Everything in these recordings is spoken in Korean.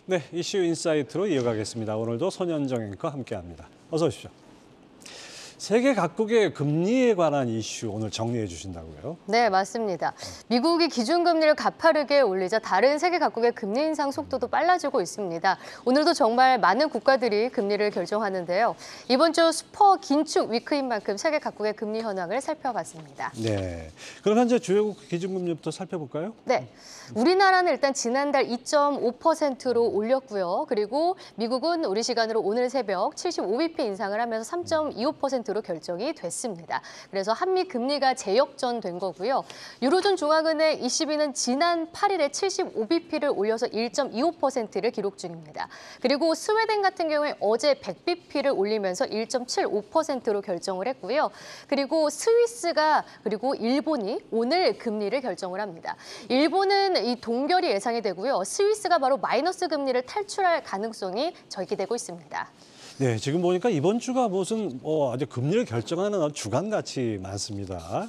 네, 이슈 인사이트로 이어가겠습니다. 오늘도 손현정 앵커 함께합니다. 어서 오십시오. 세계 각국의 금리에 관한 이슈 오늘 정리해 주신다고요? 네, 맞습니다. 미국이 기준금리를 가파르게 올리자 다른 세계 각국의 금리 인상 속도도 빨라지고 있습니다. 오늘도 정말 많은 국가들이 금리를 결정하는데요. 이번 주 슈퍼 긴축 위크인 만큼 세계 각국의 금리 현황을 살펴봤습니다. 네, 그럼 현재 주요국 기준금리부터 살펴볼까요? 네. 우리나라는 일단 지난달 2.5%로 올렸고요. 그리고 미국은 우리 시간으로 오늘 새벽 75bp 인상을 하면서 3.25%로 결정이 됐습니다. 그래서 한미 금리가 재역전된 거고요. 유로존 중앙은행 ECB는 지난 8일에 75bp를 올려서 1.25%를 기록 중입니다. 그리고 스웨덴 같은 경우에 어제 100bp를 올리면서 1.75%로 결정을 했고요. 그리고 스위스가 그리고 일본이 오늘 금리를 결정을 합니다. 일본은 이 동결이 예상이 되고요. 스위스가 바로 마이너스 금리를 탈출할 가능성이 절기되고 있습니다. 네, 지금 보니까 이번 주가 무슨 아주 금리를 결정하는 주간같이 많습니다.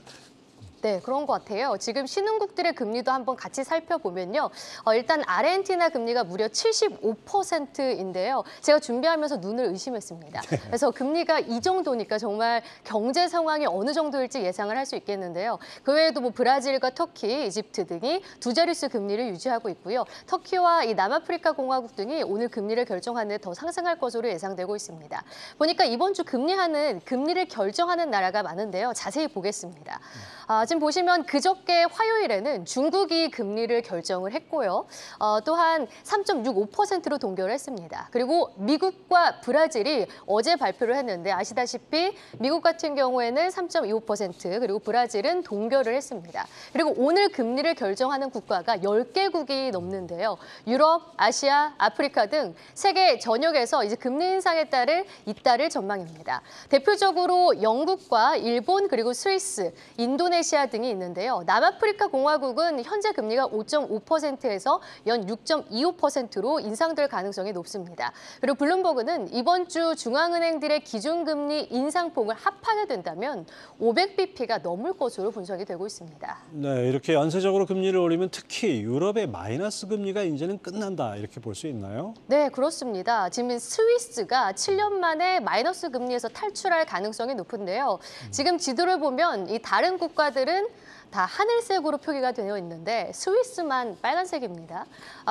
네, 그런 것 같아요. 지금 신흥국들의 금리도 한번 같이 살펴보면요. 일단 아르헨티나 금리가 무려 75%인데요. 제가 준비하면서 눈을 의심했습니다. 그래서 금리가 이 정도니까 정말 경제 상황이 어느 정도일지 예상을 할 수 있겠는데요. 그 외에도 뭐 브라질과 터키, 이집트 등이 두 자릿수 금리를 유지하고 있고요. 터키와 이 남아프리카 공화국 등이 오늘 금리를 결정하는 데 더 상승할 것으로 예상되고 있습니다. 보니까 이번 주 금리를 결정하는 나라가 많은데요. 자세히 보겠습니다. 지금 보시면 그저께 화요일에는 중국이 금리를 결정을 했고요. 또한 3.65%로 동결을 했습니다. 그리고 미국과 브라질이 어제 발표를 했는데 아시다시피 미국 같은 경우에는 3.25% 그리고 브라질은 동결을 했습니다. 그리고 오늘 금리를 결정하는 국가가 10개국이 넘는데요. 유럽, 아시아, 아프리카 등 세계 전역에서 이제 금리 인상에 잇따를 전망입니다. 대표적으로 영국과 일본 그리고 스위스, 인도네시아 등이 있는데요. 남아프리카 공화국은 현재 금리가 5.5%에서 연 6.25%로 인상될 가능성이 높습니다. 그리고 블룸버그는 이번 주 중앙은행들의 기준금리 인상폭을 합하게 된다면 500bp가 넘을 것으로 분석이 되고 있습니다. 네, 이렇게 연쇄적으로 금리를 올리면 특히 유럽의 마이너스 금리가 이제는 끝난다 이렇게 볼 수 있나요? 네, 그렇습니다. 지금 스위스가 7년 만에 마이너스 금리에서 탈출할 가능성이 높은데요. 지금 지도를 보면 이 다른 국가들은 다 하늘색으로 표기가 되어 있는데 스위스만 빨간색입니다.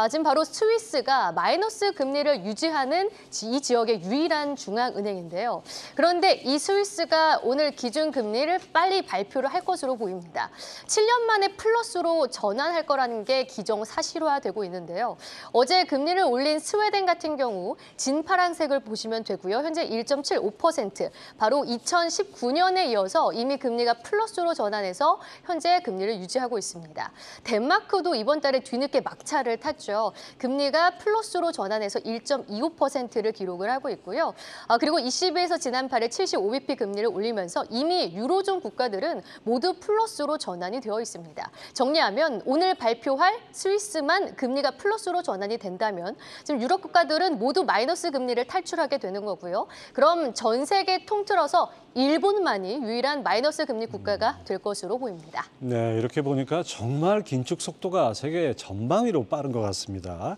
지금 바로 스위스가 마이너스 금리를 유지하는 이 지역의 유일한 중앙은행인데요. 그런데 이 스위스가 오늘 기준금리를 빨리 발표를 할 것으로 보입니다. 7년 만에 플러스로 전환할 거라는 게 기정사실화되고 있는데요. 어제 금리를 올린 스웨덴 같은 경우 진파란색을 보시면 되고요. 현재 1.75%, 바로 2019년에 이어서 이미 금리가 플러스로 전환해서 현재 금리를 유지하고 있습니다. 덴마크도 이번 달에 뒤늦게 막차를 탔죠. 금리가 플러스로 전환해서 1.25%를 기록을 하고 있고요. 그리고 ECB에서 지난 8일 75bp 금리를 올리면서 이미 유로존 국가들은 모두 플러스로 전환이 되어 있습니다. 정리하면 오늘 발표할 스위스만 금리가 플러스로 전환이 된다면 지금 유럽 국가들은 모두 마이너스 금리를 탈출하게 되는 거고요. 그럼 전 세계 통틀어서 일본만이 유일한 마이너스 금리 국가가 될 것으로 보입니다. 네, 이렇게 보니까 정말 긴축 속도가 세계 전방위로 빠른 것 같습니다.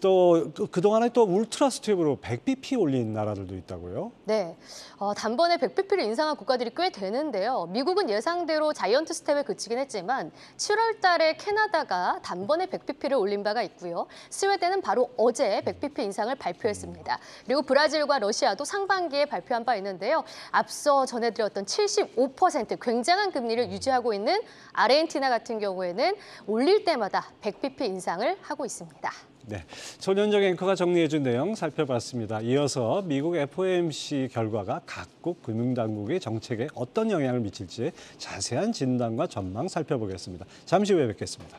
또 그동안에 또 울트라 스텝으로 100bp 올린 나라들도 있다고요? 네, 단번에 100bp를 인상한 국가들이 꽤 되는데요. 미국은 예상대로 자이언트 스텝에 그치긴 했지만 7월 달에 캐나다가 단번에 100bp를 올린 바가 있고요. 스웨덴은 바로 어제 100bp 인상을 발표했습니다. 그리고 브라질과 러시아도 상반기에 발표한 바 있는데요. 앞서 전해드렸던 75% 굉장한 금리를 유지하고 있는 아르헨티나 같은 경우에는 올릴 때마다 100bp 인상을 하고 있습니다. 네, 손현정 앵커가 정리해준 내용 살펴봤습니다. 이어서 미국 FOMC 결과가 각국 금융당국의 정책에 어떤 영향을 미칠지 자세한 진단과 전망 살펴보겠습니다. 잠시 후에 뵙겠습니다.